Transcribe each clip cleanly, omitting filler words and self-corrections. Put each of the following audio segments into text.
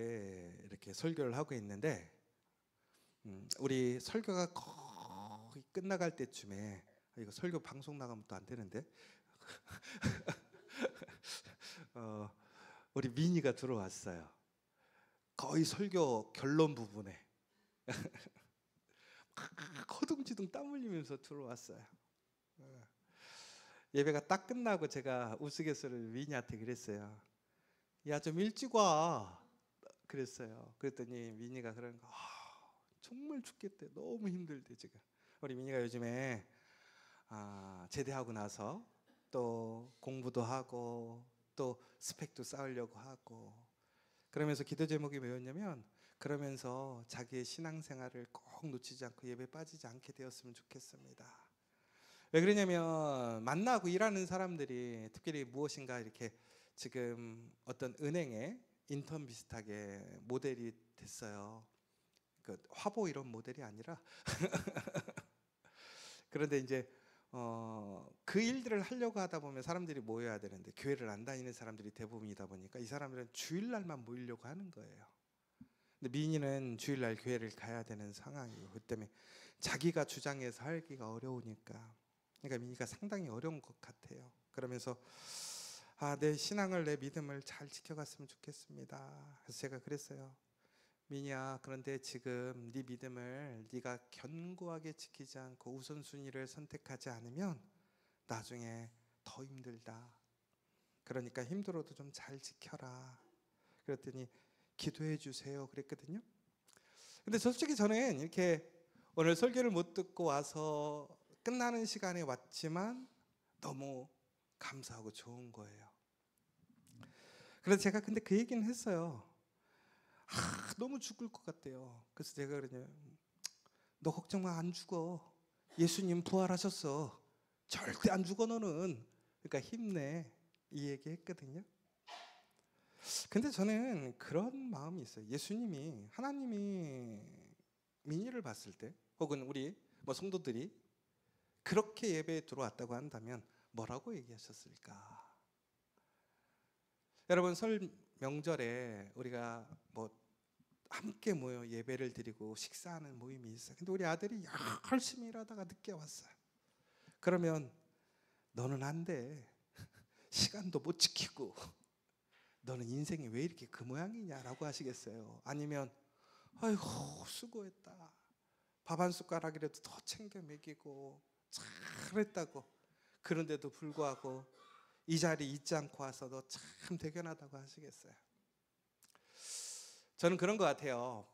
교회에 이렇게 설교를 하고 있는데 우리 설교가 거의 끝나갈 때쯤에 이거 설교 방송 나가면 또 안 되는데 우리 민이가 들어왔어요. 거의 설교 결론 부분에 허둥지둥 땀 흘리면서 들어왔어요. 예배가 딱 끝나고 제가 우스갯소리를 민이한테 그랬어요. 야, 좀 일찍 와 그랬어요. 그랬더니 민이가 그러는 거, 정말 죽겠대. 너무 힘들대 지금. 우리 민이가 요즘에 제대하고 나서 또 공부도 하고 또 스펙도 쌓으려고 하고, 그러면서 기도 제목이 뭐였냐면, 그러면서 자기의 신앙생활을 꼭 놓치지 않고 예배 빠지지 않게 되었으면 좋겠습니다. 왜 그러냐면 만나고 일하는 사람들이 특별히 무엇인가 이렇게 지금 어떤 은행에 인턴 비슷하게 모델이 됐어요. 그 화보 이런 모델이 아니라 그런데 이제 그 일들을 하려고 하다 보면 사람들이 모여야 되는데 교회를 안 다니는 사람들이 대부분이다 보니까 이 사람들은 주일날만 모이려고 하는 거예요. 근데 민이는 주일날 교회를 가야 되는 상황이고, 그 때문에 자기가 주장해서 하기가 어려우니까, 그러니까 민이가 상당히 어려운 것 같아요. 그러면서 내 신앙을, 내 믿음을 잘 지켜갔으면 좋겠습니다. 그래서 제가 그랬어요. 민이야, 그런데 지금 네 믿음을 네가 견고하게 지키지 않고 우선순위를 선택하지 않으면 나중에 더 힘들다. 그러니까 힘들어도 좀 잘 지켜라. 그랬더니 기도해 주세요 그랬거든요. 근데 솔직히 저는 이렇게 오늘 설교를 못 듣고 와서 끝나는 시간에 왔지만 너무 감사하고 좋은 거예요. 그래서 제가 근데 그 얘기는 했어요. 너무 죽을 것 같대요. 그래서 제가 그러냐, 너 걱정 마, 안 죽어. 예수님 부활하셨어. 절대 안 죽어 너는. 그러니까 힘내, 이 얘기 했거든요. 근데 저는 그런 마음이 있어요. 예수님이, 하나님이 민희를 봤을 때, 혹은 우리 성도들이 그렇게 예배에 들어왔다고 한다면 뭐라고 얘기하셨을까? 여러분, 설 명절에 우리가 함께 모여 예배를 드리고 식사하는 모임이 있어요. 근데 우리 아들이 열심히 일하다가 늦게 왔어요. 그러면 너는 안 돼. 시간도 못 지키고 너는 인생이 왜 이렇게 그 모양이냐라고 하시겠어요? 아니면 아이고 수고했다. 밥 한 숟가락이라도 더 챙겨 먹이고 잘했다고. 그런데도 불구하고 이 자리에 있지 않고 와서 너 참 대견하다고 하시겠어요? 저는 그런 것 같아요.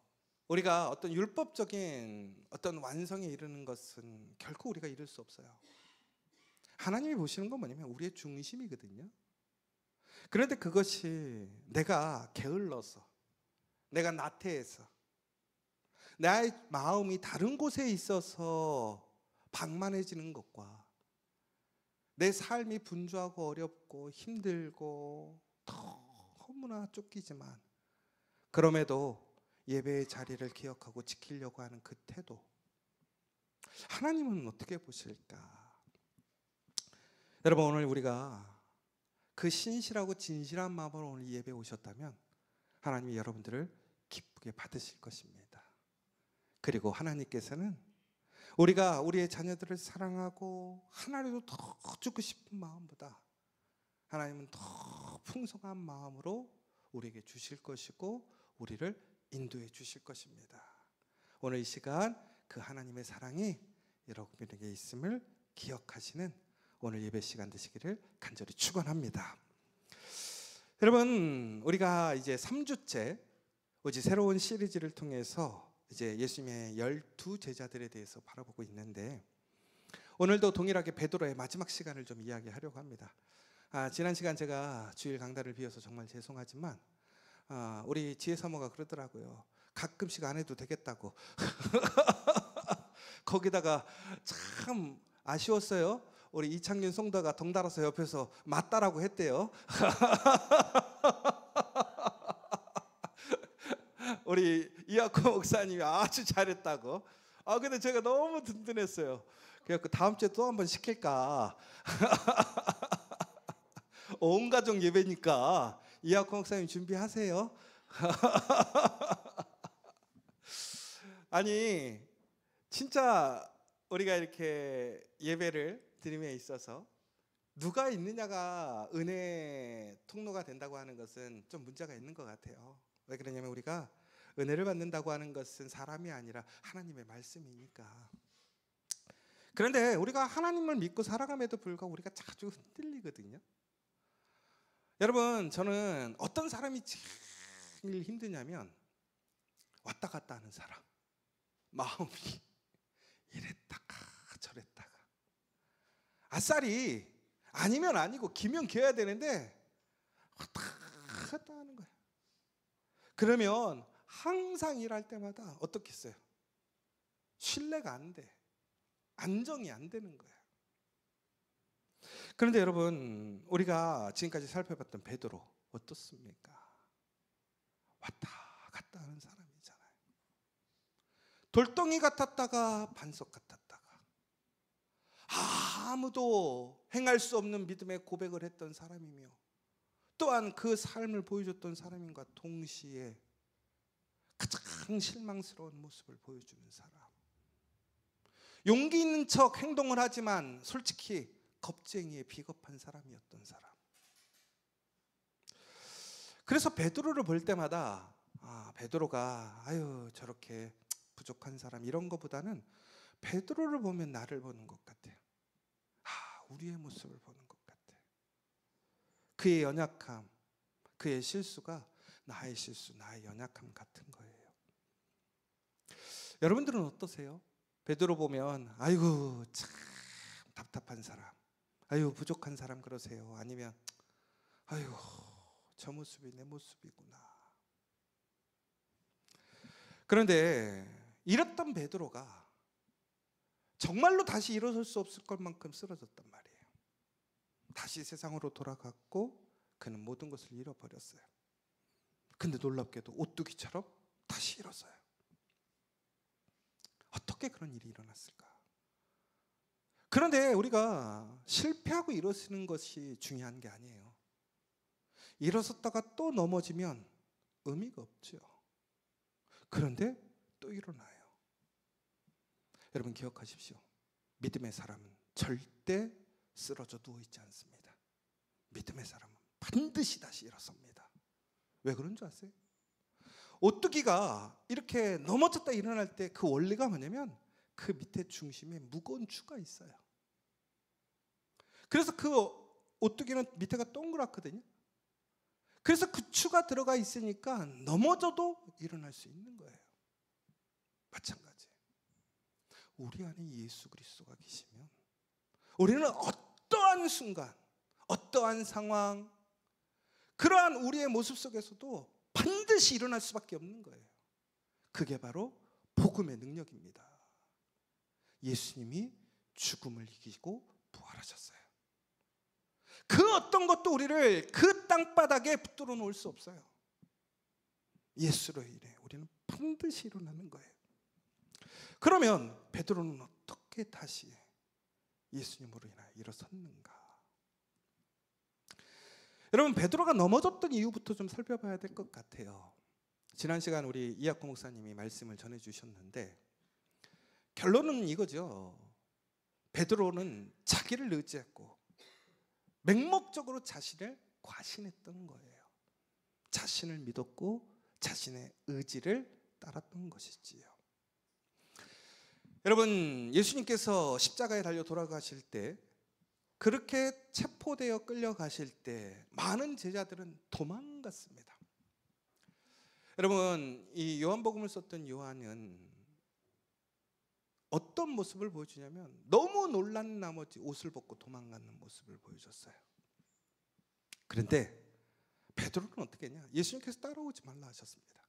우리가 어떤 율법적인 어떤 완성에 이르는 것은 결코 우리가 이룰 수 없어요. 하나님이 보시는 건 뭐냐면 우리의 중심이거든요. 그런데 그것이 내가 게을러서, 내가 나태해서, 나의 마음이 다른 곳에 있어서 방만해지는 것과 내 삶이 분주하고 어렵고 힘들고 너무나 쫓기지만 그럼에도 예배의 자리를 기억하고 지키려고 하는 그 태도, 하나님은 어떻게 보실까? 여러분, 오늘 우리가 그 신실하고 진실한 마음으로 오늘 예배에 오셨다면 하나님이 여러분들을 기쁘게 받으실 것입니다. 그리고 하나님께서는 우리가 우리의 자녀들을 사랑하고 하나라도 더 주고 싶은 마음보다 하나님은 더 풍성한 마음으로 우리에게 주실 것이고 우리를 인도해 주실 것입니다. 오늘 이 시간 그 하나님의 사랑이 여러분에게 있음을 기억하시는 오늘 예배 시간 되시기를 간절히 축원합니다. 여러분, 우리가 이제 3주째 이제 새로운 시리즈를 통해서 이제 예수님의 12제자들에 대해서 바라보고 있는데, 오늘도 동일하게 베드로의 마지막 시간을 좀 이야기하려고 합니다. 지난 시간 제가 주일 강단을 비워서 정말 죄송하지만 우리 지혜 사모가 그러더라고요. 가끔씩 안 해도 되겠다고. 거기다가 참 아쉬웠어요. 우리 이창균 성도가 덩달아서 옆에서 맞다라고 했대요. 우리 이학호 목사님이 아주 잘했다고. 근데 제가 너무 든든했어요. 그래서 다음 주에 또 한번 시킬까. 온 가족 예배니까 이학호 목사님 준비하세요. 아니 진짜 우리가 이렇게 예배를 드림에 있어서 누가 있느냐가 은혜 통로가 된다고 하는 것은 좀 문제가 있는 것 같아요. 왜 그러냐면 우리가 은혜를 받는다고 하는 것은 사람이 아니라 하나님의 말씀이니까. 그런데 우리가 하나님을 믿고 살아감에도 불구하고 우리가 자주 흔들리거든요. 여러분, 저는 어떤 사람이 제일 힘드냐면 왔다 갔다 하는 사람. 마음이 이랬다가 저랬다가 아싸리 아니면 아니고 기면 기어야 되는데 왔다 갔다 하는 거예요. 그러면 항상 일할 때마다 어떻겠어요? 신뢰가 안 돼. 안정이 안 되는 거예요. 그런데 여러분, 우리가 지금까지 살펴봤던 베드로 어떻습니까? 왔다 갔다 하는 사람이잖아요. 돌덩이 같았다가 반석 같았다가 아무도 행할 수 없는 믿음의 고백을 했던 사람이며 또한 그 삶을 보여줬던 사람인가 동시에 가장 실망스러운 모습을 보여주는 사람. 용기 있는 척 행동을 하지만 솔직히 겁쟁이의 비겁한 사람이었던 사람. 그래서 베드로를 볼 때마다 베드로가 저렇게 부족한 사람 이런 것보다는 베드로를 보면 나를 보는 것 같아요. 우리의 모습을 보는 것 같아요. 그의 연약함, 그의 실수가 나의 실수, 나의 연약함 같은 거예요. 여러분들은 어떠세요? 베드로 보면 아이고 참 답답한 사람, 아이고 부족한 사람 그러세요? 아니면 아이고 저 모습이 내 모습이구나. 그런데 이랬던 베드로가 정말로 다시 일어설 수 없을 것만큼 쓰러졌단 말이에요. 다시 세상으로 돌아갔고 그는 모든 것을 잃어버렸어요. 근데 놀랍게도 오뚜기처럼 다시 일어서요. 어떻게 그런 일이 일어났을까? 그런데 우리가 실패하고 일어서는 것이 중요한 게 아니에요. 일어섰다가 또 넘어지면 의미가 없죠. 그런데 또 일어나요. 여러분 기억하십시오. 믿음의 사람은 절대 쓰러져 누워있지 않습니다. 믿음의 사람은 반드시 다시 일어섭니다. 왜 그런 줄 아세요? 오뚜기가 이렇게 넘어졌다 일어날 때 그 원리가 뭐냐면 그 밑에 중심에 무거운 추가 있어요. 그래서 그 오뚜기는 밑에가 동그랗거든요. 그래서 그 추가 들어가 있으니까 넘어져도 일어날 수 있는 거예요. 마찬가지. 우리 안에 예수 그리스도가 계시면 우리는 어떠한 순간, 어떠한 상황, 그러한 우리의 모습 속에서도 반드시 일어날 수밖에 없는 거예요. 그게 바로 복음의 능력입니다. 예수님이 죽음을 이기고 부활하셨어요. 그 어떤 것도 우리를 그 땅바닥에 붙들어 놓을 수 없어요. 예수로 인해 우리는 반드시 일어나는 거예요. 그러면 베드로는 어떻게 다시 예수님으로 인하여 일어섰는가? 여러분 베드로가 넘어졌던 이유부터 좀 살펴봐야 될 것 같아요. 지난 시간 우리 이학구 목사님이 말씀을 전해주셨는데 결론은 이거죠. 베드로는 자기를 의지했고 맹목적으로 자신을 과신했던 거예요. 자신을 믿었고 자신의 의지를 따랐던 것이지요. 여러분 예수님께서 십자가에 달려 돌아가실 때 그렇게 체포되어 끌려가실 때 많은 제자들은 도망갔습니다. 여러분 이 요한복음을 썼던 요한은 어떤 모습을 보여주냐면 너무 놀란 나머지 옷을 벗고 도망가는 모습을 보여줬어요. 그런데 베드로는 어떻게 했냐? 예수님께서 따라오지 말라 하셨습니다.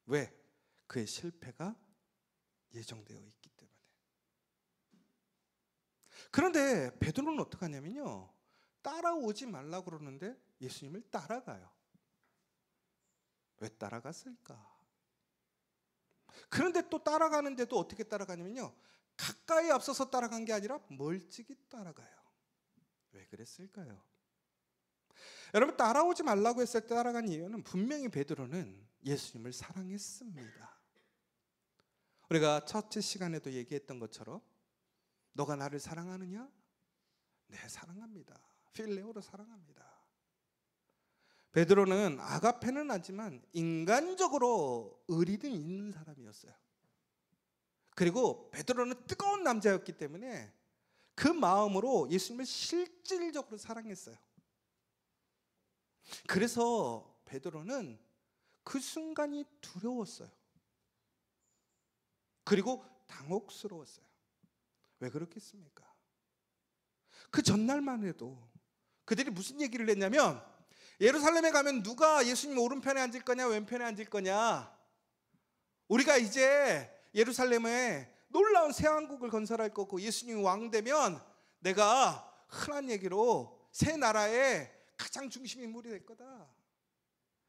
왜? 그의 실패가 예정되어 있기 때문에. 그런데 베드로는 어떻게 하냐면요, 따라오지 말라고 그러는데 예수님을 따라가요. 왜 따라갔을까? 그런데 또 따라가는데도 어떻게 따라가냐면요, 가까이 앞서서 따라간 게 아니라 멀찍이 따라가요. 왜 그랬을까요? 여러분, 따라오지 말라고 했을 때 따라간 이유는 분명히 베드로는 예수님을 사랑했습니다. 우리가 첫째 시간에도 얘기했던 것처럼 너가 나를 사랑하느냐? 네, 사랑합니다. 필레오로 사랑합니다. 베드로는 아가페는 하지만 인간적으로 의리는 있는 사람이었어요. 그리고 베드로는 뜨거운 남자였기 때문에 그 마음으로 예수님을 실질적으로 사랑했어요. 그래서 베드로는 그 순간이 두려웠어요. 그리고 당혹스러웠어요. 왜 그렇겠습니까? 그 전날만 해도 그들이 무슨 얘기를 했냐면, 예루살렘에 가면 누가 예수님 오른편에 앉을 거냐 왼편에 앉을 거냐, 우리가 이제 예루살렘에 놀라운 새 왕국을 건설할 거고 예수님이 왕 되면 내가 흔한 얘기로 새 나라의 가장 중심 인물이 될 거다.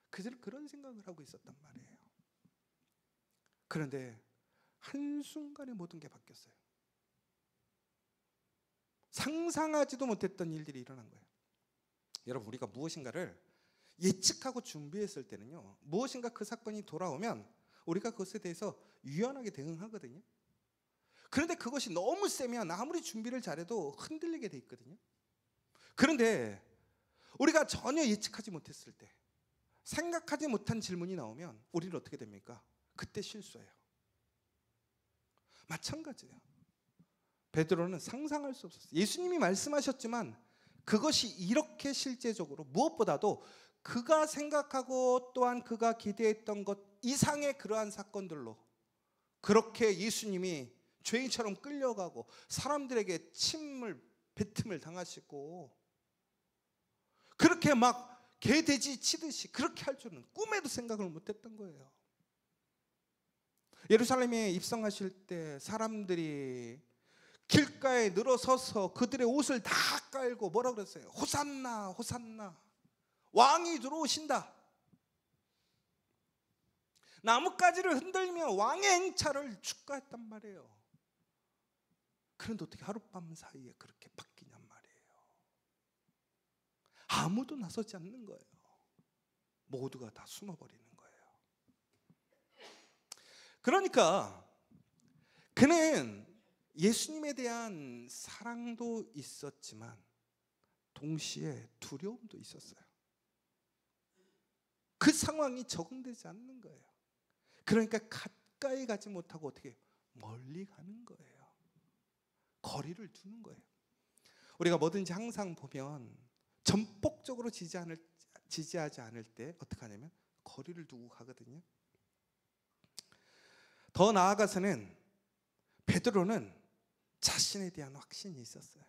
그들은 그런 생각을 하고 있었단 말이에요. 그런데 한순간에 모든 게 바뀌었어요. 상상하지도 못했던 일들이 일어난 거예요. 여러분, 우리가 무엇인가를 예측하고 준비했을 때는요, 무엇인가 그 사건이 돌아오면 우리가 그것에 대해서 유연하게 대응하거든요. 그런데 그것이 너무 세면 아무리 준비를 잘해도 흔들리게 돼 있거든요. 그런데 우리가 전혀 예측하지 못했을 때, 생각하지 못한 질문이 나오면 우리는 어떻게 됩니까? 그때 실수해요. 마찬가지예요. 베드로는 상상할 수 없었어요. 예수님이 말씀하셨지만 그것이 이렇게 실제적으로 무엇보다도 그가 생각하고 또한 그가 기대했던 것 이상의 그러한 사건들로 그렇게 예수님이 죄인처럼 끌려가고 사람들에게 침을 뱉음을 당하시고 그렇게 막 개돼지 치듯이 그렇게 할 줄은 꿈에도 생각을 못했던 거예요. 예루살렘에 입성하실 때 사람들이 길가에 늘어서서 그들의 옷을 다 깔고 뭐라고 그랬어요? 호산나 호산나, 왕이 들어오신다. 나뭇가지를 흔들며 왕의 행차를 축하했단 말이에요. 그런데 어떻게 하룻밤 사이에 그렇게 바뀌냔 말이에요. 아무도 나서지 않는 거예요. 모두가 다 숨어버리는 거예요. 그러니까 그는 예수님에 대한 사랑도 있었지만 동시에 두려움도 있었어요. 그 상황이 적응되지 않는 거예요. 그러니까 가까이 가지 못하고 어떻게 멀리 가는 거예요. 거리를 두는 거예요. 우리가 뭐든지 항상 보면 전폭적으로 지지하지 않을 때 어떻게 하냐면 거리를 두고 가거든요. 더 나아가서는 베드로는 자신에 대한 확신이 있었어요.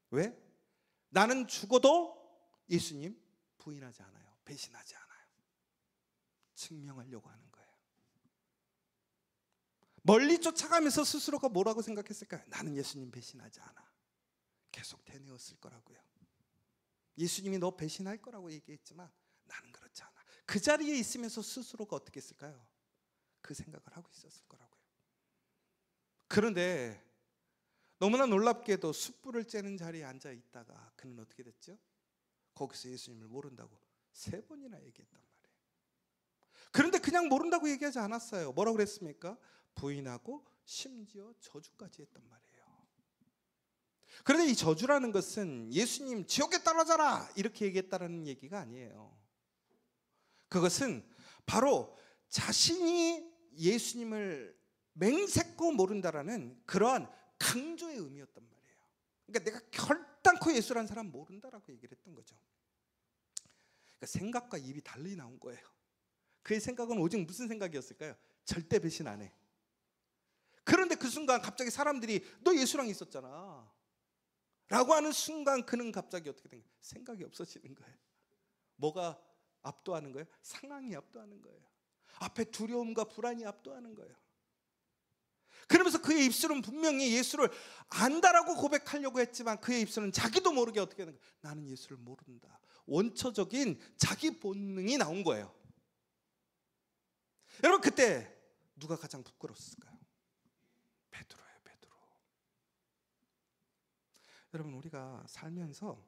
왜? 나는 죽어도 예수님 부인하지 않아요. 배신하지 않아요. 증명하려고 하는 거예요. 멀리 쫓아가면서 스스로가 뭐라고 생각했을까요? 나는 예수님 배신하지 않아. 계속 되뇌었을 거라고요. 예수님이 너 배신할 거라고 얘기했지만 나는 그렇지 않아. 그 자리에 있으면서 스스로가 어떻게 했을까요? 그 생각을 하고 있었을 거라고요. 그런데 너무나 놀랍게도 숯불을 쬐는 자리에 앉아 있다가 그는 어떻게 됐죠? 거기서 예수님을 모른다고 3번이나 얘기했단 말이에요. 그런데 그냥 모른다고 얘기하지 않았어요. 뭐라고 그랬습니까? 부인하고 심지어 저주까지 했단 말이에요. 그런데 이 저주라는 것은 예수님 지옥에 떨어져라 이렇게 얘기했다라는 얘기가 아니에요. 그것은 바로 자신이 예수님을 맹세코 모른다라는 그러한 강조의 의미였단 말이에요. 그러니까 내가 결단코 예수라는 사람 모른다라고 얘기를 했던 거죠. 그러니까 생각과 입이 달리 나온 거예요. 그의 생각은 오직 무슨 생각이었을까요? 절대 배신 안 해. 그런데 그 순간 갑자기 사람들이 너 예수랑 있었잖아 라고 하는 순간 그는 갑자기 어떻게 된 거예요? 생각이 없어지는 거예요. 뭐가 압도하는 거예요? 상황이 압도하는 거예요. 앞에 두려움과 불안이 압도하는 거예요. 그러면서 그의 입술은 분명히 예수를 안다라고 고백하려고 했지만 그의 입술은 자기도 모르게 어떻게 하는 거예요? 나는 예수를 모른다. 원초적인 자기 본능이 나온 거예요. 여러분, 그때 누가 가장 부끄러웠을까요? 베드로예요. 베드로. 여러분, 우리가 살면서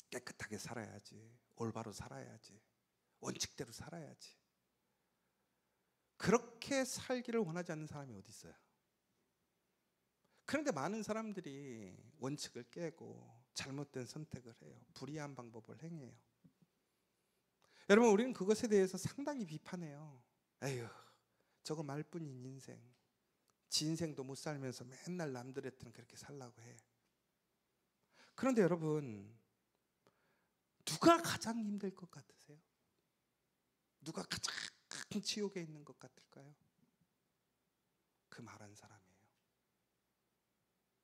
깨끗하게 살아야지. 올바로 살아야지. 원칙대로 살아야지. 그렇게 살기를 원하지 않는 사람이 어디 있어요? 그런데 많은 사람들이 원칙을 깨고 잘못된 선택을 해요. 불의한 방법을 행해요. 여러분, 우리는 그것에 대해서 상당히 비판해요. 에휴, 저거 말뿐인 인생. 지 인생도 못 살면서 맨날 남들한테는 그렇게 살라고 해. 그런데 여러분, 누가 가장 힘들 것 같으세요? 누가 가장 지옥에 있는 것 같을까요? 그 말한 사람이에요.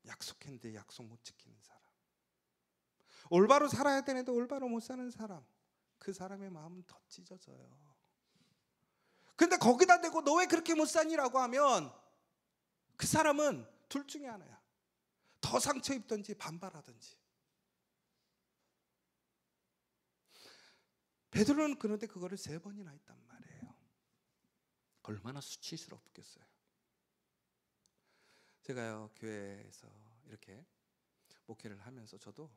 약속했는데 약속 못 지키는 사람. 올바로 살아야 되는데 올바로 못 사는 사람. 그 사람의 마음은 더 찢어져요. 근데 거기다 대고 너 왜 그렇게 못 사니라고 하면 그 사람은 둘 중에 하나야. 더 상처 입든지 반발하든지. 베드로는 그런데 그거를 3번이나 했단 말이에요. 얼마나 수치스럽겠어요. 제가요, 교회에서 이렇게 목회를 하면서 저도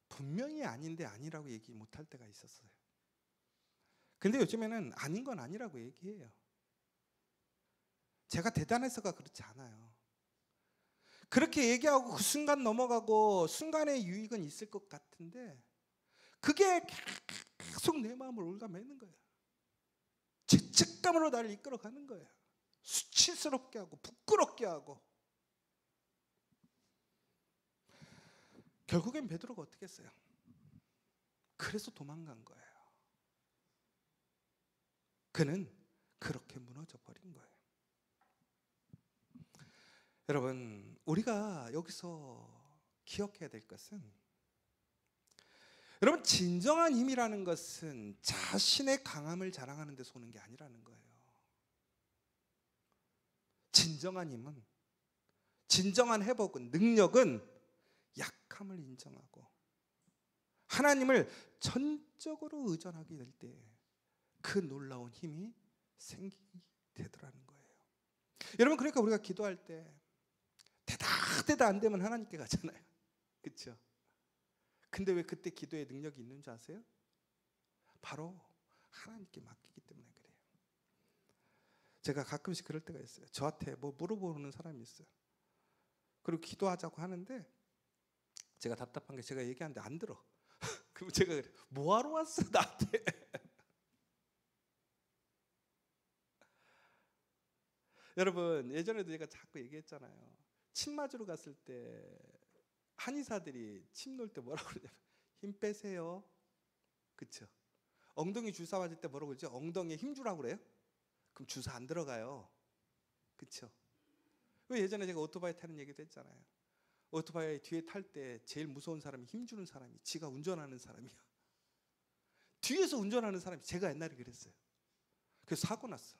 분명히 아닌데 아니라고 얘기 못할 때가 있었어요. 근데 요즘에는 아닌 건 아니라고 얘기해요. 제가 대단해서가 그렇지 않아요. 그렇게 얘기하고 그 순간 넘어가고 순간의 유익은 있을 것 같은데 그게 계속 내 마음을 올가매는 거예요. 죄책감으로 나를 이끌어가는 거예요. 수치스럽게 하고 부끄럽게 하고. 결국엔 베드로가 어떻게 했어요? 그래서 도망간 거예요. 그는 그렇게 무너져 버린 거예요. 여러분, 우리가 여기서 기억해야 될 것은, 여러분, 진정한 힘이라는 것은 자신의 강함을 자랑하는 데서 오는 게 아니라는 거예요. 진정한 힘은, 진정한 회복은, 능력은 약함을 인정하고 하나님을 전적으로 의존하게 될 때 그 놀라운 힘이 생기게 되더라는 거예요. 여러분, 그러니까 우리가 기도할 때 대다 안 되면 하나님께 가잖아요. 그렇죠? 근데 왜 그때 기도의 능력이 있는 줄 아세요? 바로 하나님께 맡기기 때문에 그래요. 제가 가끔씩 그럴 때가 있어요. 저한테 뭐 물어보는 사람이 있어요. 그리고 기도하자고 하는데 제가 답답한 게 제가 얘기하는데 안 들어. 그럼 제가 그래요. 뭐하러 왔어 나한테. 여러분, 예전에도 제가 자꾸 얘기했잖아요. 침 맞으러 갔을 때 한의사들이 침 놓을 때 뭐라고 그러냐면 힘 빼세요. 그쵸? 엉덩이 주사 맞을 때 뭐라고 그러죠? 엉덩이에 힘 주라고 그래요? 그럼 주사 안 들어가요. 그쵸? 예전에 제가 오토바이 타는 얘기도 했잖아요. 오토바이 뒤에 탈 때 제일 무서운 사람이 힘 주는 사람이, 지가 운전하는 사람이야. 뒤에서 운전하는 사람이, 제가 옛날에 그랬어요. 그래서 사고 났어.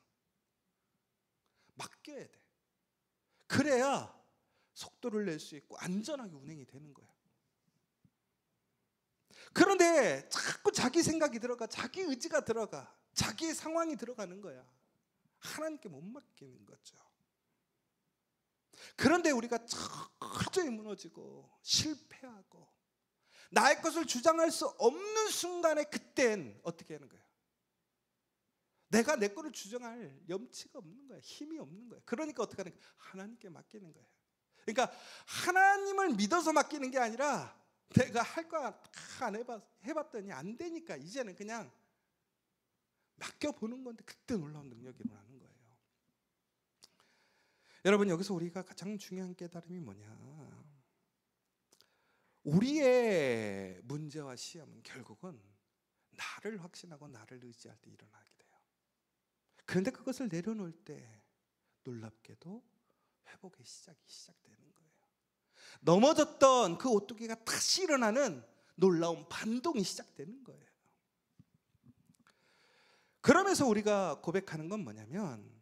맡겨야 돼. 그래야 속도를 낼 수 있고 안전하게 운행이 되는 거야. 그런데 자꾸 자기 생각이 들어가, 자기 의지가 들어가, 자기의 상황이 들어가는 거야. 하나님께 못 맡기는 거죠. 그런데 우리가 철저히 무너지고 실패하고 나의 것을 주장할 수 없는 순간에 그땐 어떻게 하는 거예요? 내가 내 거를 주장할 염치가 없는 거야. 힘이 없는 거야. 그러니까 어떻게 하는 거야? 하나님께 맡기는 거예요. 그러니까 하나님을 믿어서 맡기는 게 아니라 내가 할 거 다 안 해봤더니 안 되니까 이제는 그냥 맡겨보는 건데 그때 놀라운 능력이 일어나는 거예요. 여러분, 여기서 우리가 가장 중요한 깨달음이 뭐냐? 우리의 문제와 시험은 결국은 나를 확신하고 나를 의지할 때 일어나게 돼요. 그런데 그것을 내려놓을 때 놀랍게도 회복의 시작이 시작되는 거예요. 넘어졌던 그 오뚜기가 다시 일어나는 놀라운 반동이 시작되는 거예요. 그러면서 우리가 고백하는 건 뭐냐면,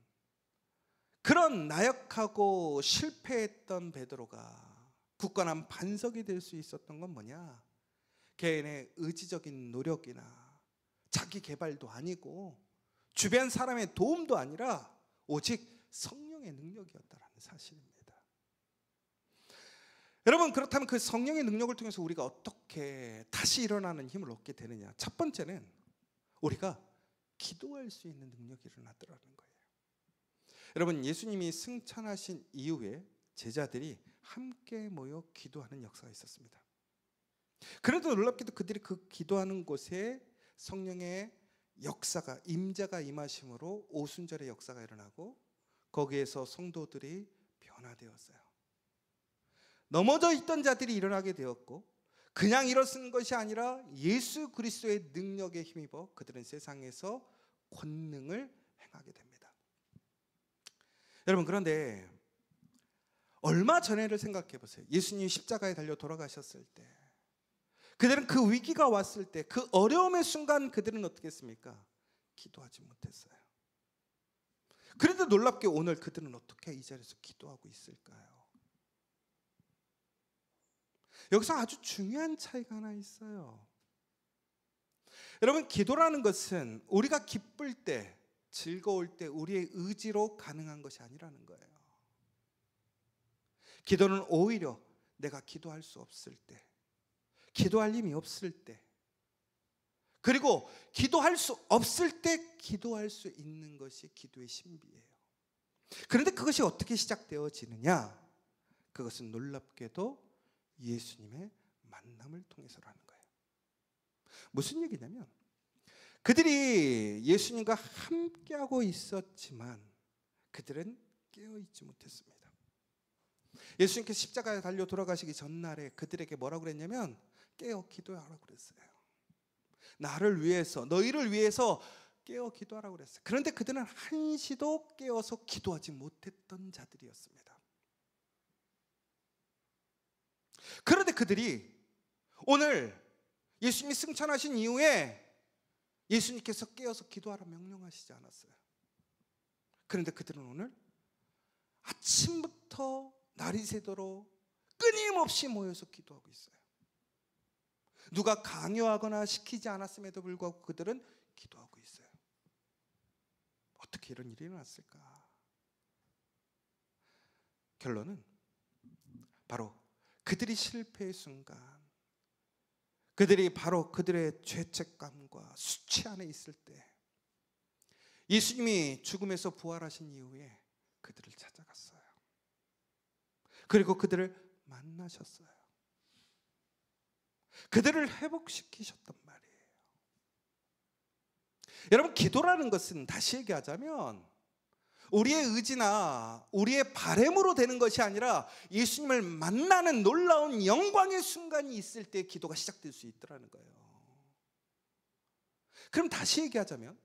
그런 나약하고 실패했던 베드로가 굳건한 반석이 될 수 있었던 건 뭐냐? 개인의 의지적인 노력이나 자기 개발도 아니고 주변 사람의 도움도 아니라 오직 성령의 능력이었다라는 사실입니다. 여러분, 그렇다면 그 성령의 능력을 통해서 우리가 어떻게 다시 일어나는 힘을 얻게 되느냐? 첫 번째는 우리가 기도할 수 있는 능력이 일어나더라는 거예요. 여러분, 예수님이 승천하신 이후에 제자들이 함께 모여 기도하는 역사가 있었습니다. 그래도 놀랍게도 그들이 그 기도하는 곳에 성령의 역사가, 임재가 임하심으로 오순절의 역사가 일어나고 거기에서 성도들이 변화되었어요. 넘어져 있던 자들이 일어나게 되었고, 그냥 일어선 것이 아니라 예수 그리스도의 능력에 힘입어 그들은 세상에서 권능을 행하게 됩니다. 여러분, 그런데 얼마 전에를 생각해 보세요. 예수님이 십자가에 달려 돌아가셨을 때, 그들은 그 위기가 왔을 때, 그 어려움의 순간 그들은 어떻게 했습니까? 기도하지 못했어요. 그런데 놀랍게 오늘 그들은 어떻게 이 자리에서 기도하고 있을까요? 여기서 아주 중요한 차이가 하나 있어요. 여러분, 기도라는 것은 우리가 기쁠 때, 즐거울 때 우리의 의지로 가능한 것이 아니라는 거예요. 기도는 오히려 내가 기도할 수 없을 때, 기도할 힘이 없을 때, 그리고 기도할 수 없을 때 기도할 수 있는 것이 기도의 신비예요. 그런데 그것이 어떻게 시작되어지느냐? 그것은 놀랍게도 예수님의 만남을 통해서라는 거예요. 무슨 얘기냐면, 그들이 예수님과 함께하고 있었지만 그들은 깨어있지 못했습니다. 예수님께서 십자가에 달려 돌아가시기 전날에 그들에게 뭐라고 그랬냐면, 깨어 기도하라고 그랬어요. 나를 위해서, 너희를 위해서 깨어 기도하라고 그랬어요. 그런데 그들은 한시도 깨어서 기도하지 못했던 자들이었습니다. 그런데 그들이 오늘 예수님이 승천하신 이후에 예수님께서 깨어서 기도하라 명령하시지 않았어요. 그런데 그들은 오늘 아침부터 날이 새도록 끊임없이 모여서 기도하고 있어요. 누가 강요하거나 시키지 않았음에도 불구하고 그들은 기도하고 있어요. 어떻게 이런 일이 일어났을까? 결론은 바로 그들이 실패의 순간, 그들이 바로 그들의 죄책감과 수치 안에 있을 때 예수님이 죽음에서 부활하신 이후에 그들을 찾아갔어요. 그리고 그들을 만나셨어요. 그들을 회복시키셨단 말이에요. 여러분, 기도라는 것은 다시 얘기하자면 우리의 의지나 우리의 바램으로 되는 것이 아니라 예수님을 만나는 놀라운 영광의 순간이 있을 때 기도가 시작될 수 있더라는 거예요. 그럼 다시 얘기하자면,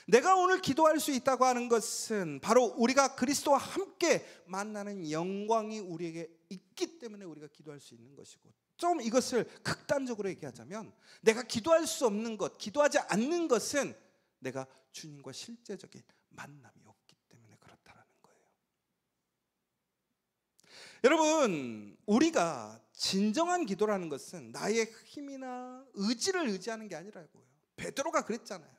내가 오늘 기도할 수 있다고 하는 것은 바로 우리가 그리스도와 함께 만나는 영광이 우리에게 있기 때문에 우리가 기도할 수 있는 것이고, 좀 이것을 극단적으로 얘기하자면 내가 기도할 수 없는 것, 기도하지 않는 것은 내가 주님과 실제적인 만남이 없기 때문에 그렇다라는 거예요. 여러분, 우리가 진정한 기도라는 것은 나의 힘이나 의지를 의지하는 게 아니라고요. 베드로가 그랬잖아요.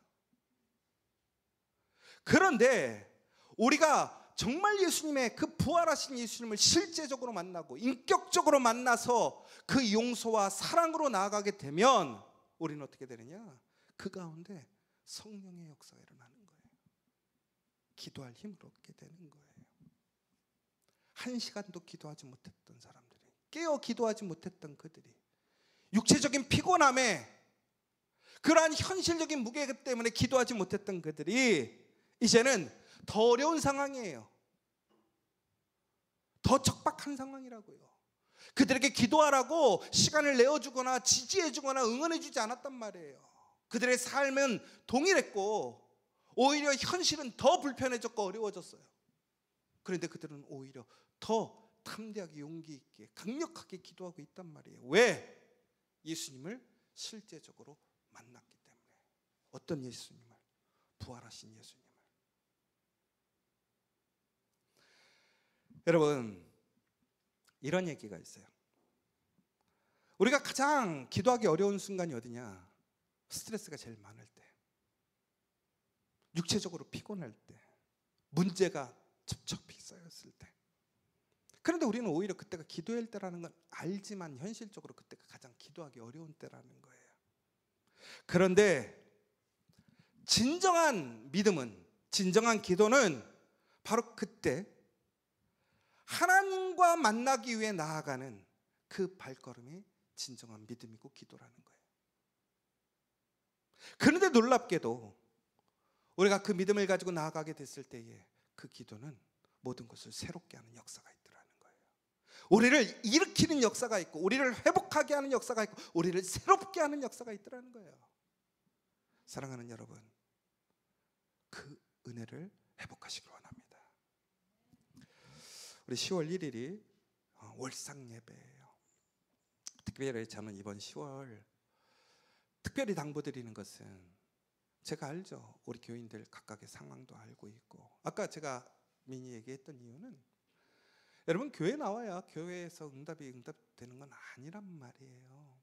그런데 우리가 정말 예수님의 그 부활하신 예수님을 실제적으로 만나고 인격적으로 만나서 그 용서와 사랑으로 나아가게 되면 우리는 어떻게 되느냐? 그 가운데 성령의 역사가 일어나는 거예요. 기도할 힘을 얻게 되는 거예요. 한 시간도 기도하지 못했던 사람들이, 깨어 기도하지 못했던 그들이, 육체적인 피곤함에 그러한 현실적인 무게 때문에 기도하지 못했던 그들이 이제는 더 어려운 상황이에요. 더 척박한 상황이라고요. 그들에게 기도하라고 시간을 내어주거나 지지해주거나 응원해주지 않았단 말이에요. 그들의 삶은 동일했고 오히려 현실은 더 불편해졌고 어려워졌어요. 그런데 그들은 오히려 더 탐대하게 용기 있게 강력하게 기도하고 있단 말이에요. 왜? 예수님을 실제적으로 만났기 때문에. 어떤 예수님을? 부활하신 예수님을. 여러분, 이런 얘기가 있어요. 우리가 가장 기도하기 어려운 순간이 어디냐? 스트레스가 제일 많을 때, 육체적으로 피곤할 때, 문제가 첩첩히 쌓였을 때, 그런데 우리는 오히려 그때가 기도할 때라는 건 알지만 현실적으로 그때가 가장 기도하기 어려운 때라는 거예요. 그런데 진정한 믿음은, 진정한 기도는 바로 그때 하나님과 만나기 위해 나아가는 그 발걸음이 진정한 믿음이고 기도라는 거예요. 그런데 놀랍게도 우리가 그 믿음을 가지고 나아가게 됐을 때에 그 기도는 모든 것을 새롭게 하는 역사가 있더라는 거예요. 우리를 일으키는 역사가 있고, 우리를 회복하게 하는 역사가 있고, 우리를 새롭게 하는 역사가 있더라는 거예요. 사랑하는 여러분, 그 은혜를 회복하시길 원합니다. 우리 10월 1일이 월상 예배예요. 특별히 저는 이번 10월 특별히 당부드리는 것은, 제가 알죠. 우리 교인들 각각의 상황도 알고 있고, 아까 제가 미니 얘기했던 이유는 여러분 교회 나와야 교회에서 응답되는 건 아니란 말이에요.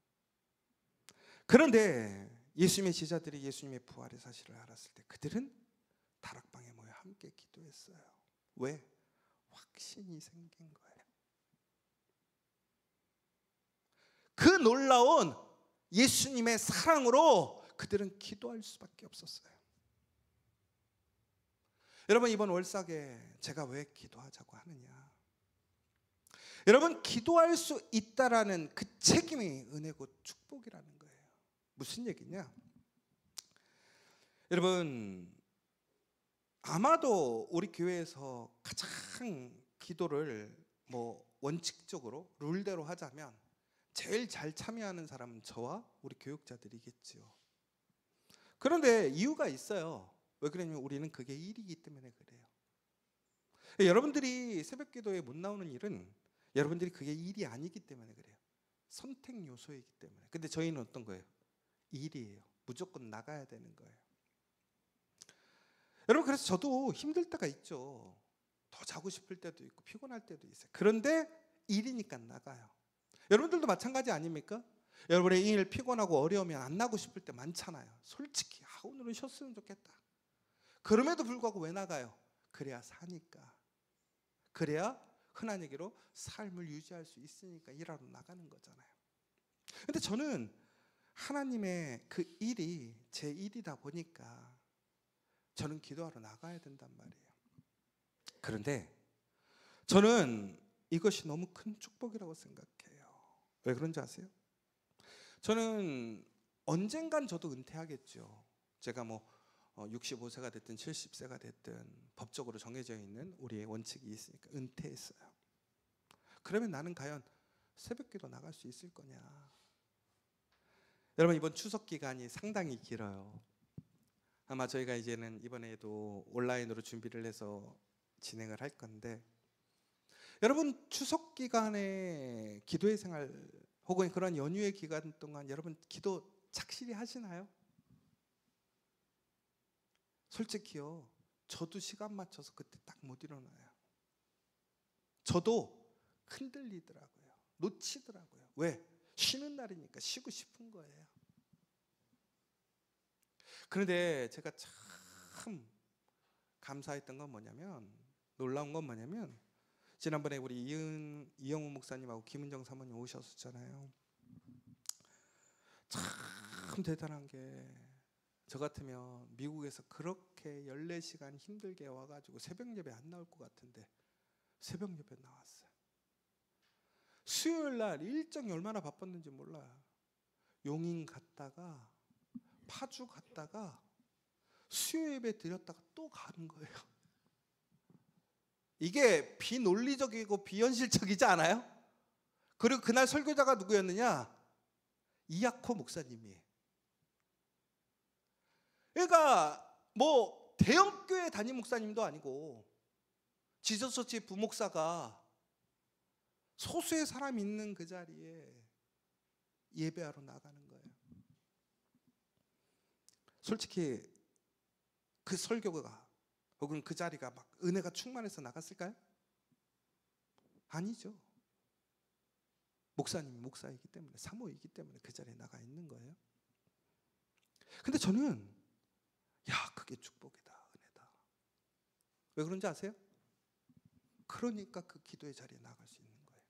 그런데 예수님의 제자들이 예수님의 부활의 사실을 알았을 때 그들은 다락방에 모여 함께 기도했어요. 왜? 확신이 생긴 거예요. 그 놀라운 예수님의 사랑으로 그들은 기도할 수밖에 없었어요. 여러분, 이번 월삭에 제가 왜 기도하자고 하느냐? 여러분, 기도할 수 있다라는 그 책임이 은혜고 축복이라는 거예요. 무슨 얘기냐? 여러분, 아마도 우리 교회에서 가장 기도를 원칙적으로 룰대로 하자면 제일 잘 참여하는 사람은 저와 우리 교육자들이겠지요. 그런데 이유가 있어요. 왜 그러냐면 우리는 그게 일이기 때문에 그래요. 여러분들이 새벽 기도에 못 나오는 일은 여러분들이 그게 일이 아니기 때문에 그래요. 선택 요소이기 때문에. 근데 저희는 어떤 거예요? 일이에요. 무조건 나가야 되는 거예요. 여러분, 그래서 저도 힘들 때가 있죠. 더 자고 싶을 때도 있고 피곤할 때도 있어요. 그런데 일이니까 나가요. 여러분들도 마찬가지 아닙니까? 여러분의 일 피곤하고 어려우면 안 나고 싶을 때 많잖아요. 솔직히 오늘은 쉬었으면 좋겠다. 그럼에도 불구하고 왜 나가요? 그래야 사니까. 그래야 흔한 얘기로 삶을 유지할 수 있으니까 일하러 나가는 거잖아요. 근데 저는 하나님의 그 일이 제 일이다 보니까 저는 기도하러 나가야 된단 말이에요. 그런데 저는 이것이 너무 큰 축복이라고 생각해요. 왜 그런지 아세요? 저는 언젠간 저도 은퇴하겠죠. 제가 65세가 됐든 70세가 됐든 법적으로 정해져 있는 우리의 원칙이 있으니까 은퇴했어요. 그러면 나는 과연 새벽기도 나갈 수 있을 거냐? 여러분, 이번 추석 기간이 상당히 길어요. 아마 저희가 이제는 이번에도 온라인으로 준비를 해서 진행을 할 건데, 여러분 추석 기간에 기도의 생활 혹은 그런 연휴의 기간 동안 여러분 기도 착실히 하시나요? 솔직히요, 저도 시간 맞춰서 그때 딱 못 일어나요. 저도 흔들리더라고요. 놓치더라고요. 왜? 쉬는 날이니까 쉬고 싶은 거예요. 그런데 제가 참 감사했던 건 뭐냐면, 놀라운 건 뭐냐면, 지난번에 우리 이영우 목사님하고 김은정 사모님 오셨었잖아요. 참 대단한 게, 저 같으면 미국에서 그렇게 14시간 힘들게 와가지고 새벽 예배 안 나올 것 같은데 새벽 예배 나왔어요. 수요일 날 일정이 얼마나 바빴는지 몰라요. 용인 갔다가 파주 갔다가 수요 예배 드렸다가 또 가는 거예요. 이게 비논리적이고 비현실적이지 않아요? 그리고 그날 설교자가 누구였느냐? 이학호 목사님이에요. 그러니까 대형교회 담임 목사님도 아니고 지저처치 부목사가 소수의 사람이 있는 그 자리에 예배하러 나가는 거예요. 솔직히 그 설교가 혹은 그 자리가 막 은혜가 충만해서 나갔을까요? 아니죠. 목사님이 목사이기 때문에, 사모이기 때문에 그 자리에 나가 있는 거예요. 근데 저는 그게 축복이다, 은혜다. 왜 그런지 아세요? 그러니까 그 기도의 자리에 나갈 수 있는 거예요.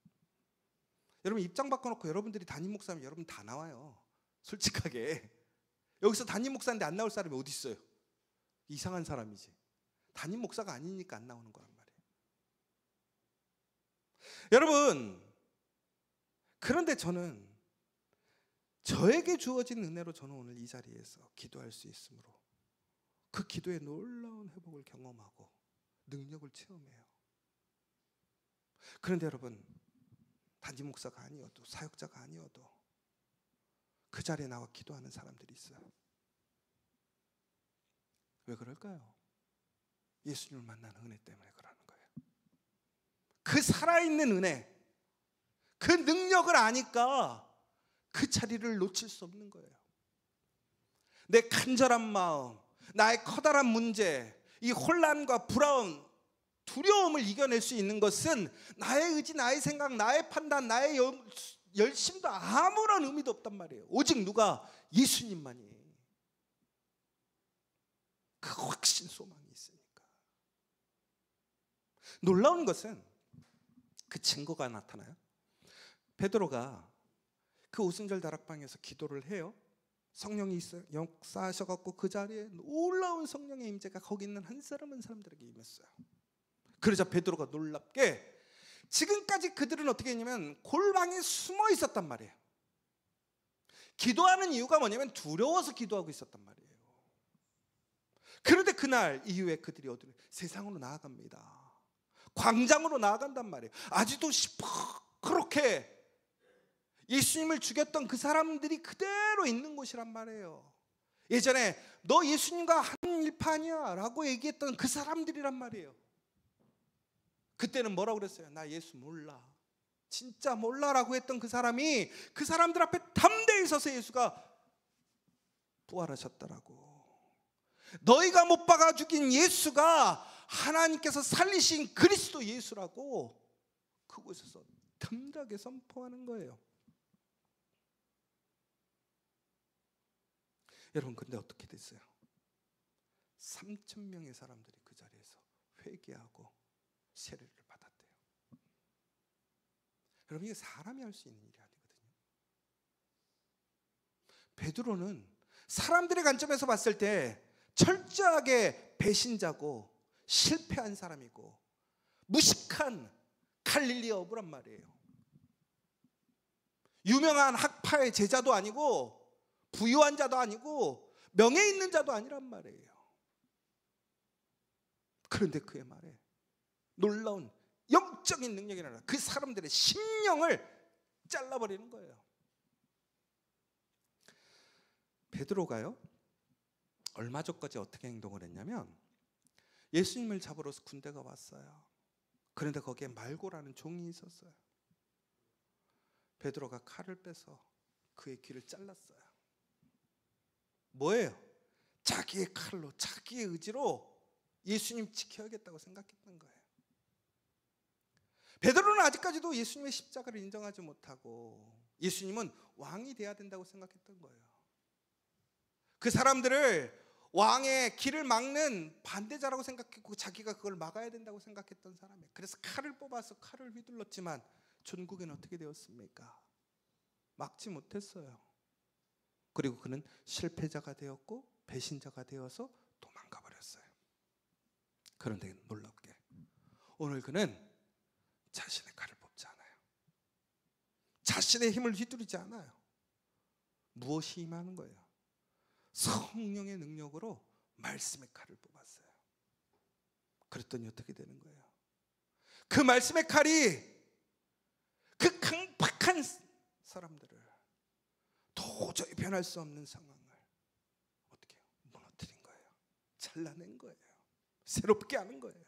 여러분 입장 바꿔놓고 여러분들이 담임 목사면 여러분 다 나와요. 솔직하게. 여기서 담임 목사인데 안 나올 사람이 어디 있어요? 이상한 사람이지. 담임 목사가 아니니까 안 나오는 거란 말이에요. 여러분, 그런데 저는 저에게 주어진 은혜로 저는 오늘 이 자리에서 기도할 수 있으므로 그 기도의 놀라운 회복을 경험하고 능력을 체험해요. 그런데 여러분, 단지 목사가 아니어도 사역자가 아니어도 그 자리에 나와 기도하는 사람들이 있어요. 왜 그럴까요? 예수님을 만나는 은혜 때문에 그러는 거예요. 그 살아있는 은혜, 그 능력을 아니까 그 자리를 놓칠 수 없는 거예요. 내 간절한 마음, 나의 커다란 문제, 이 혼란과 불안, 두려움을 이겨낼 수 있는 것은 나의 의지, 나의 생각, 나의 판단, 나의 열심도 아무런 의미도 없단 말이에요. 오직 누가? 예수님만이. 그 확신, 소망이 있으니까. 놀라운 것은 그 증거가 나타나요. 베드로가 그 오순절 다락방에서 기도를 해요. 성령이 역사하셔갖고 그 자리에 놀라운 성령의 임재가 거기 있는 한 사람 한 사람들에게 임했어요. 그러자 베드로가 놀랍게, 지금까지 그들은 어떻게 했냐면 골방에 숨어 있었단 말이에요. 기도하는 이유가 뭐냐면 두려워서 기도하고 있었단 말이에요. 그런데 그날 이후에 그들이 어디로? 세상으로 나아갑니다. 광장으로 나아간단 말이에요. 아직도 시퍼렇게 예수님을 죽였던 그 사람들이 그대로 있는 곳이란 말이에요. 예전에 너 예수님과 한 일파냐 라고 얘기했던 그 사람들이란 말이에요. 그때는 뭐라고 그랬어요? 나 예수 몰라, 진짜 몰라라고 했던 그 사람이 그 사람들 앞에 담대히 서서 예수가 부활하셨더라고. 너희가 못 박아 죽인 예수가 하나님께서 살리신 그리스도 예수라고 그곳에서 담대하게 선포하는 거예요. 여러분, 근데 어떻게 됐어요? 3,000명의 사람들이 그 자리에서 회개하고 세례를 받았대요. 여러분, 이게 사람이 할 수 있는 일이 아니거든요. 베드로는 사람들의 관점에서 봤을 때 철저하게 배신자고 실패한 사람이고 무식한 갈릴리 어부란 말이에요. 유명한 학파의 제자도 아니고 부유한 자도 아니고 명예 있는 자도 아니란 말이에요. 그런데 그의 말에 놀라운 영적인 능력이 나라 그 사람들의 심령을 잘라버리는 거예요. 베드로가요, 얼마 전까지 어떻게 행동을 했냐면 예수님을 잡으러 군대가 왔어요. 그런데 거기에 말고라는 종이 있었어요. 베드로가 칼을 빼서 그의 귀를 잘랐어요. 뭐예요? 자기의 칼로, 자기의 의지로 예수님 지켜야겠다고 생각했던 거예요. 베드로는 아직까지도 예수님의 십자가를 인정하지 못하고 예수님은 왕이 돼야 된다고 생각했던 거예요. 그 사람들을 왕의 길을 막는 반대자라고 생각했고 자기가 그걸 막아야 된다고 생각했던 사람이에요. 그래서 칼을 뽑아서 칼을 휘둘렀지만 전국에는 어떻게 되었습니까? 막지 못했어요. 그리고 그는 실패자가 되었고 배신자가 되어서 도망가 버렸어요. 그런데 놀랍게 오늘 그는 자신의 칼을 뽑지 않아요. 자신의 힘을 휘두르지 않아요. 무엇이 임하는 거예요? 성령의 능력으로 말씀의 칼을 뽑았어요. 그랬더니 어떻게 되는 거예요? 그 말씀의 칼이 그 강팍한 사람들을 도저히 변할 수 없는 상황을 어떻게 무너뜨린 거예요. 잘라낸 거예요. 새롭게 하는 거예요.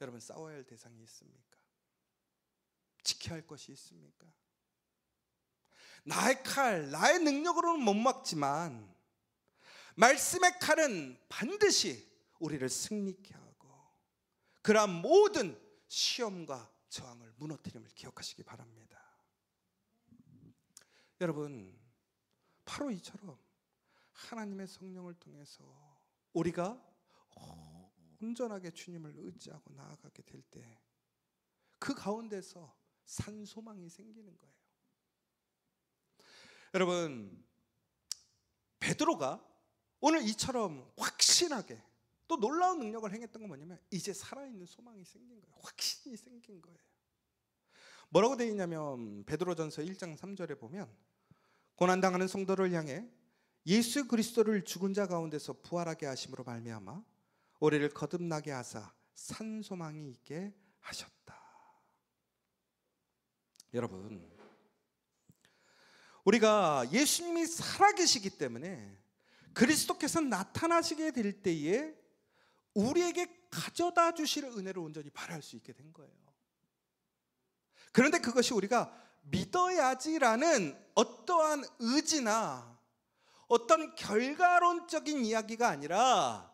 여러분, 싸워야 할 대상이 있습니까? 지켜야 할 것이 있습니까? 나의 칼, 나의 능력으로는 못 막지만 말씀의 칼은 반드시 우리를 승리케 하고 그러한 모든 시험과 저항을 무너뜨림을 기억하시기 바랍니다. 여러분, 바로 이처럼 하나님의 성령을 통해서 우리가 온전하게 주님을 의지하고 나아가게 될 때 그 가운데서 산소망이 생기는 거예요. 여러분, 베드로가 오늘 이처럼 확신하게 또 놀라운 능력을 행했던 건 뭐냐면 이제 살아있는 소망이 생긴 거예요. 확신이 생긴 거예요. 뭐라고 되어 있냐면 베드로전서 1장 3절에 보면 고난당하는 성도를 향해 예수 그리스도를 죽은 자 가운데서 부활하게 하심으로 말미암아 우리를 거듭나게 하사 산 소망이 있게 하셨다. 여러분, 우리가 예수님이 살아계시기 때문에 그리스도께서 나타나시게 될 때에 우리에게 가져다 주실 은혜를 온전히 바랄 수 있게 된 거예요. 그런데 그것이 우리가 믿어야지라는 어떠한 의지나 어떤 결과론적인 이야기가 아니라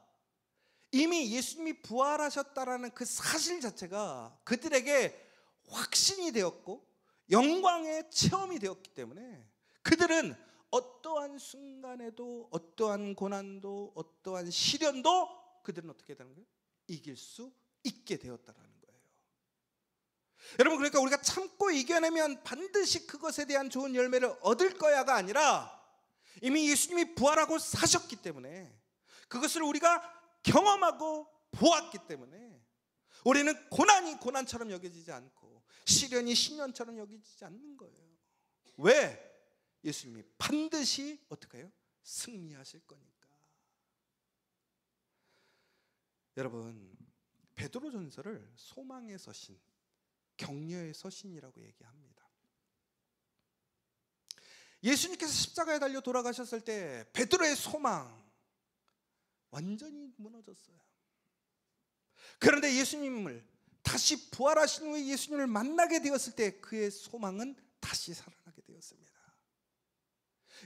이미 예수님이 부활하셨다라는 그 사실 자체가 그들에게 확신이 되었고 영광의 체험이 되었기 때문에 그들은 어떠한 순간에도 어떠한 고난도 어떠한 시련도 그들은 어떻게 되는 거예요? 이길 수 있게 되었다라는 거예요. 여러분, 그러니까 우리가 참고 이겨내면 반드시 그것에 대한 좋은 열매를 얻을 거야가 아니라 이미 예수님이 부활하고 사셨기 때문에 그것을 우리가 경험하고 보았기 때문에 우리는 고난이 고난처럼 여겨지지 않고 시련이 시련처럼 여겨지지 않는 거예요. 왜? 예수님이 반드시 어떻게 해요? 승리하실 거니까. 여러분, 베드로전서를 소망의 서신, 격려의 서신이라고 얘기합니다. 예수님께서 십자가에 달려 돌아가셨을 때 베드로의 소망 완전히 무너졌어요. 그런데 예수님을 다시 부활하신 후에 예수님을 만나게 되었을 때 그의 소망은 다시 살아나게 되었습니다.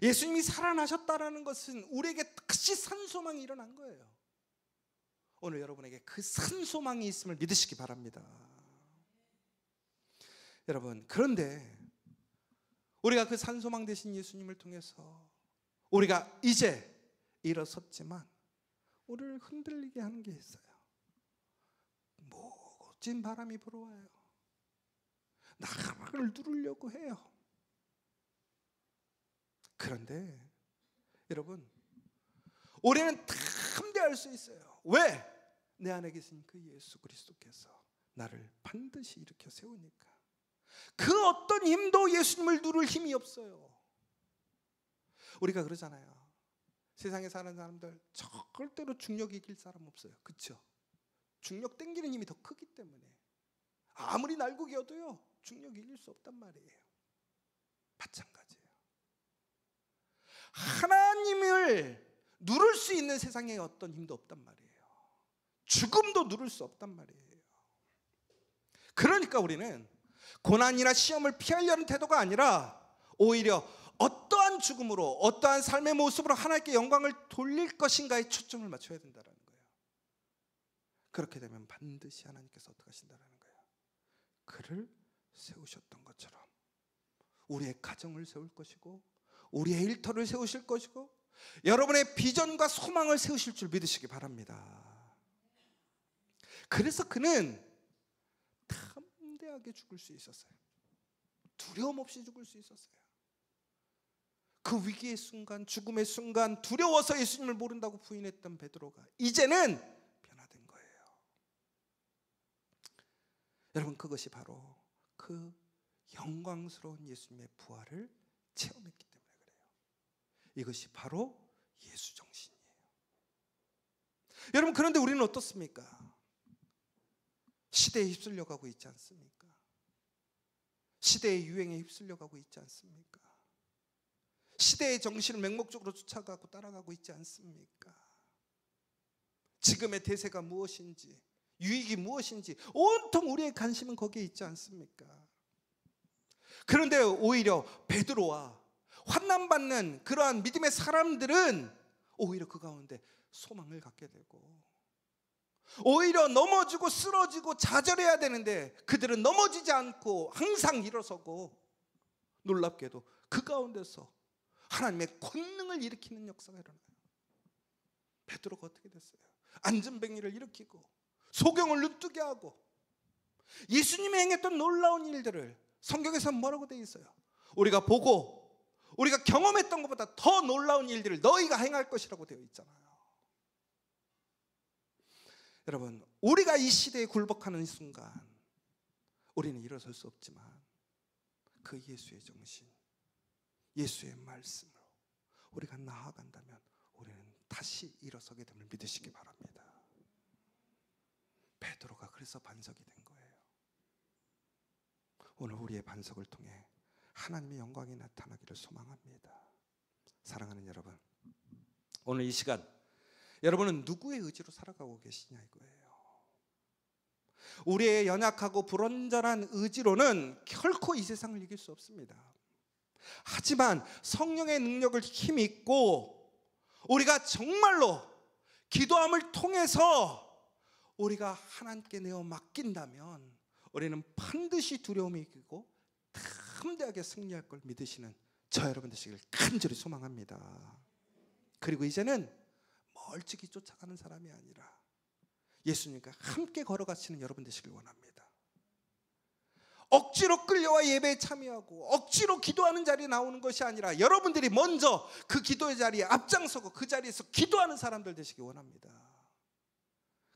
예수님이 살아나셨다라는 것은 우리에게 다시 산 소망이 일어난 거예요. 오늘 여러분에게 그 산 소망이 있음을 믿으시기 바랍니다. 여러분, 그런데 우리가 그 산 소망 되신 예수님을 통해서 우리가 이제 일어섰지만 우리를 흔들리게 하는 게 있어요. 모진 바람이 불어와요. 나를 누르려고 해요. 그런데 여러분, 우리는 담대할 수 있어요. 왜? 내 안에 계신 그 예수 그리스도께서 나를 반드시 일으켜 세우니까. 그 어떤 힘도 예수님을 누를 힘이 없어요. 우리가 그러잖아요. 세상에 사는 사람들 절대로 중력 이길 사람 없어요. 그렇죠? 중력 땡기는 힘이 더 크기 때문에 아무리 날고 기어도요 중력 이길 수 없단 말이에요. 마찬가지예요. 하나님을 누를 수 있는 세상에 어떤 힘도 없단 말이에요. 죽음도 누를 수 없단 말이에요. 그러니까 우리는 고난이나 시험을 피하려는 태도가 아니라 오히려 어떠한 죽음으로 어떠한 삶의 모습으로 하나님께 영광을 돌릴 것인가에 초점을 맞춰야 된다는 거예요. 그렇게 되면 반드시 하나님께서 어떻게 하신다는 거예요. 그를 세우셨던 것처럼 우리의 가정을 세울 것이고 우리의 일터를 세우실 것이고 여러분의 비전과 소망을 세우실 줄 믿으시기 바랍니다. 그래서 그는 담대하게 죽을 수 있었어요. 두려움 없이 죽을 수 있었어요. 그 위기의 순간, 죽음의 순간 두려워서 예수님을 모른다고 부인했던 베드로가 이제는 변화된 거예요. 여러분, 그것이 바로 그 영광스러운 예수님의 부활을 체험했기 때문에 그래요. 이것이 바로 예수 정신이에요. 여러분, 그런데 우리는 어떻습니까? 시대에 휩쓸려 가고 있지 않습니까? 시대의 유행에 휩쓸려 가고 있지 않습니까? 시대의 정신을 맹목적으로 쫓아가고 따라가고 있지 않습니까? 지금의 대세가 무엇인지, 유익이 무엇인지 온통 우리의 관심은 거기에 있지 않습니까? 그런데 오히려 베드로와 환난받는 그러한 믿음의 사람들은 오히려 그 가운데 소망을 갖게 되고 오히려 넘어지고 쓰러지고 좌절해야 되는데 그들은 넘어지지 않고 항상 일어서고 놀랍게도 그 가운데서 하나님의 권능을 일으키는 역사가 일어나요. 베드로가 어떻게 됐어요? 안전뱅이를 일으키고 소경을 눈뜨게 하고 예수님이 행했던 놀라운 일들을 성경에서 뭐라고 되어 있어요? 우리가 보고 우리가 경험했던 것보다 더 놀라운 일들을 너희가 행할 것이라고 되어 있잖아요. 여러분, 우리가 이 시대에 굴복하는 순간 우리는 일어설 수 없지만 그 예수의 정신, 예수의 말씀으로 우리가 나아간다면 우리는 다시 일어서게 됨을 믿으시기 바랍니다. 베드로가 그래서 반석이 된 거예요. 오늘 우리의 반석을 통해 하나님의 영광이 나타나기를 소망합니다. 사랑하는 여러분, 오늘 이 시간 여러분은 누구의 의지로 살아가고 계시냐 이거예요. 우리의 연약하고 불완전한 의지로는 결코 이 세상을 이길 수 없습니다. 하지만 성령의 능력을 힘입고 우리가 정말로 기도함을 통해서 우리가 하나님께 내어 맡긴다면 우리는 반드시 두려움이 이기고 탐대하게 승리할 걸 믿으시는 저 여러분 되시길 간절히 소망합니다. 그리고 이제는 멀찍이 쫓아가는 사람이 아니라 예수님과 함께 걸어가시는 여러분 되시길 원합니다. 억지로 끌려와 예배에 참여하고 억지로 기도하는 자리에 나오는 것이 아니라 여러분들이 먼저 그 기도의 자리에 앞장서고 그 자리에서 기도하는 사람들 되시기 원합니다.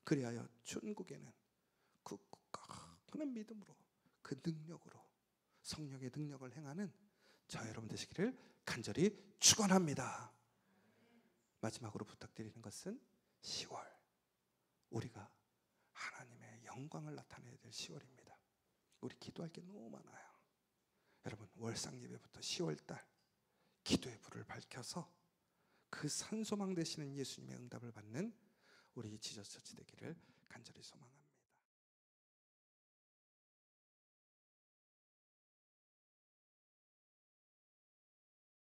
그리하여 천국에는 그 굳건한 믿음으로 그 능력으로 성령의 능력을 행하는 저 여러분 되시기를 간절히 축원합니다. 마지막으로 부탁드리는 것은 10월 우리가 하나님의 영광을 나타내야 될 10월입니다. 우리 기도할 게 너무 많아요. 여러분, 월상 예배부터 10월달 기도의 불을 밝혀서 그 산소망 되시는 예수님의 응답을 받는 우리 지저처치 되기를 간절히 소망합니다.